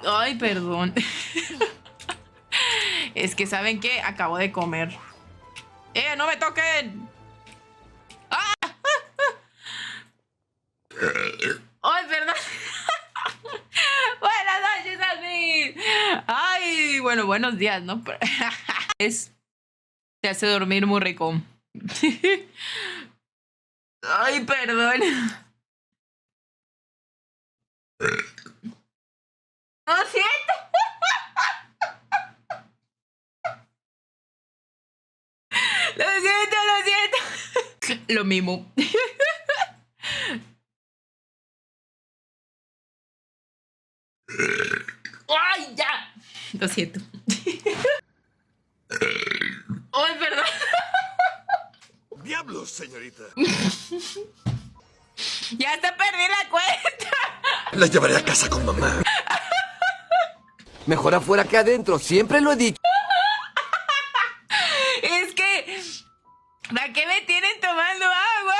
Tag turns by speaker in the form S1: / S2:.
S1: Ay, perdón. Es que, ¿saben qué? Acabo de comer. ¡No me toquen! ¡Ah! ¡Ay, perdón! Buenas noches, Asmir. Ay, bueno, buenos días, ¿no? Te hace dormir muy rico. Ay, perdón. Lo siento. Lo siento, lo siento. Lo mismo. ¡Ay, ya! Lo siento. ¡Ay, perdón!
S2: ¡Diablos, señorita!
S1: ¡Ya hasta perdí la cuenta!
S2: La llevaré a casa con mamá.
S3: Mejor afuera que adentro, siempre lo he dicho.
S1: Es que... ¿Para qué me tienen tomando agua?